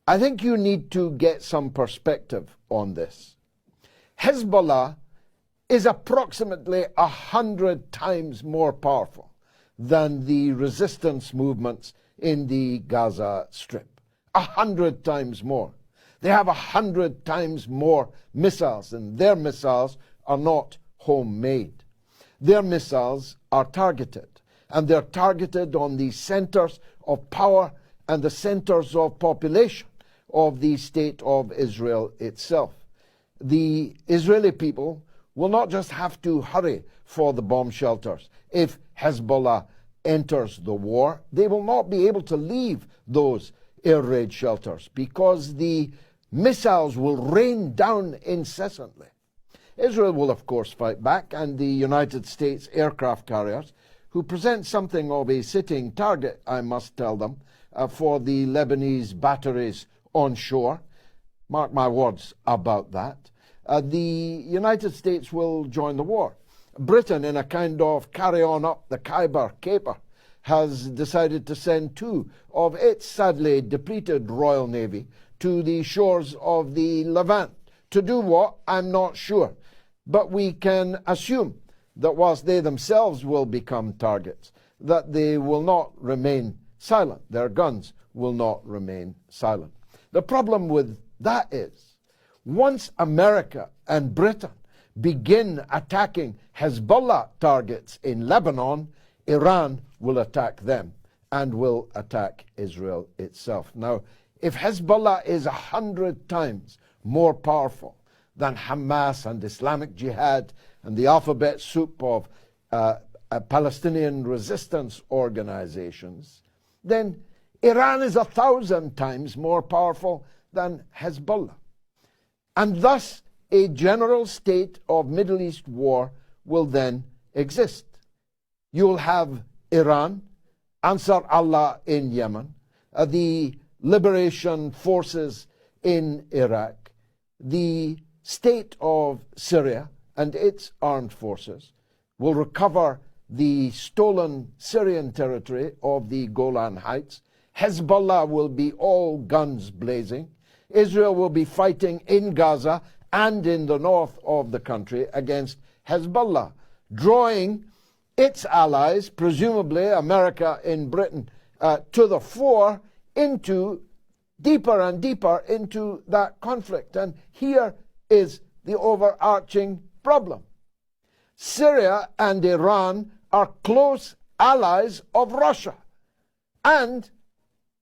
I think you need to get some perspective on this. Hezbollah is approximately 100 times more powerful than the resistance movements in the Gaza Strip. 100 times more. They have 100 times more missiles, and their missiles are not homemade. Their missiles are targeted, and they're targeted on the centers of power and the centers of population of the state of Israel itself. The Israeli people will not just have to hurry for the bomb shelters. If Hezbollah enters the war, they will not be able to leave those air raid shelters because the missiles will rain down incessantly. Israel will, of course, fight back, and the United States aircraft carriers, who present something of a sitting target, I must tell them, for the Lebanese batteries on shore. Mark my words about that. The United States will join the war. Britain, in a kind of carry on up the Khyber caper, has decided to send 2 of its sadly depleted Royal Navy to the shores of the Levant. To do what? I'm not sure. But we can assume that whilst they themselves will become targets, that they will not remain silent. Their guns will not remain silent. The problem with that is, once America and Britain begin attacking Hezbollah targets in Lebanon, Iran will attack them and will attack Israel itself. Now, if Hezbollah is 100 times more powerful than Hamas and Islamic Jihad and the alphabet soup of Palestinian resistance organizations, then Iran is 1,000 times more powerful than Hezbollah. And thus, a general state of Middle East war will then exist. You'll have Iran, Ansar Allah in Yemen, the liberation forces in Iraq, the state of Syria and its armed forces will recover the stolen Syrian territory of the Golan Heights. Hezbollah will be all guns blazing. Israel will be fighting in Gaza and in the north of the country against Hezbollah, drawing its allies, presumably America and Britain, to the fore into deeper and deeper into that conflict. And here is the overarching problem. Syria and Iran are close allies of Russia, and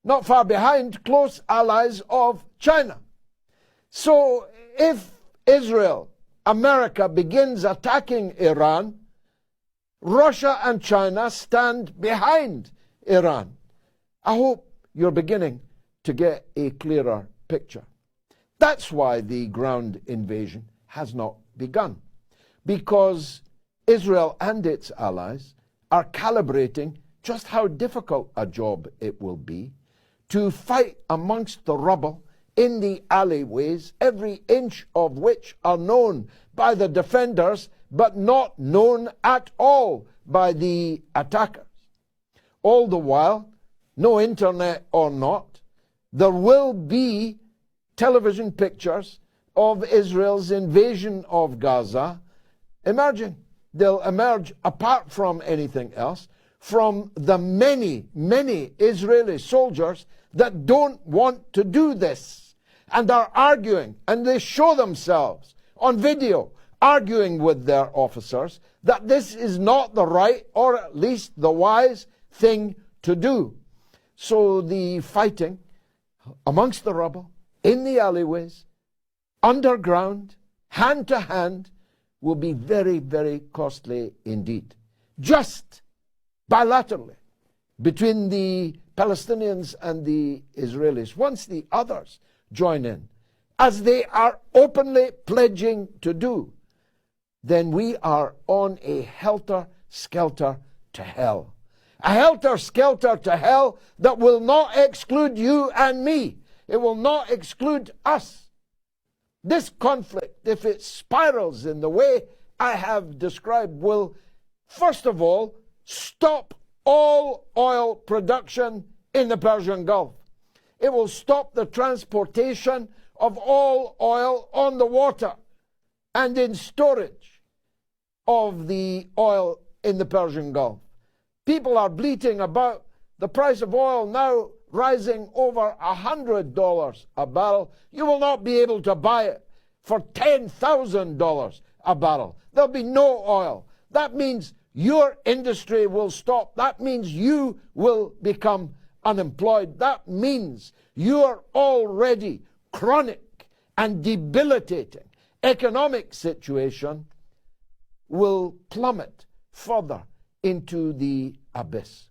not far behind, close allies of China. So if Israel, America begins attacking Iran, Russia and China stand behind Iran. I hope you're beginning to get a clearer picture. That's why the ground invasion has not begun, because Israel and its allies are calibrating just how difficult a job it will be to fight amongst the rubble in the alleyways, every inch of which are known by the defenders, but not known at all by the attackers. All the while, no internet or not, there will be television pictures of Israel's invasion of Gaza emerging. They'll emerge, apart from anything else, from the many, many Israeli soldiers that don't want to do this and are arguing, and they show themselves on video arguing with their officers that this is not the right, or at least the wise thing to do. So the fighting amongst the rubble, in the alleyways, underground, hand to hand, will be very, very costly indeed. Just bilaterally between the Palestinians and the Israelis. Once the others join in, as they are openly pledging to do, then we are on a helter-skelter to hell. A helter-skelter to hell that will not exclude you and me. It will not exclude us. This conflict, if it spirals in the way I have described, will, first of all, stop all oil production in the Persian Gulf. It will stop the transportation of all oil on the water and in storage of the oil in the Persian Gulf. People are bleating about the price of oil now rising over $100 a barrel. You will not be able to buy it for $10,000 a barrel. There'll be no oil. That means your industry will stop. That means you will become unemployed. That means your already chronic and debilitating economic situation will plummet further into the abyss.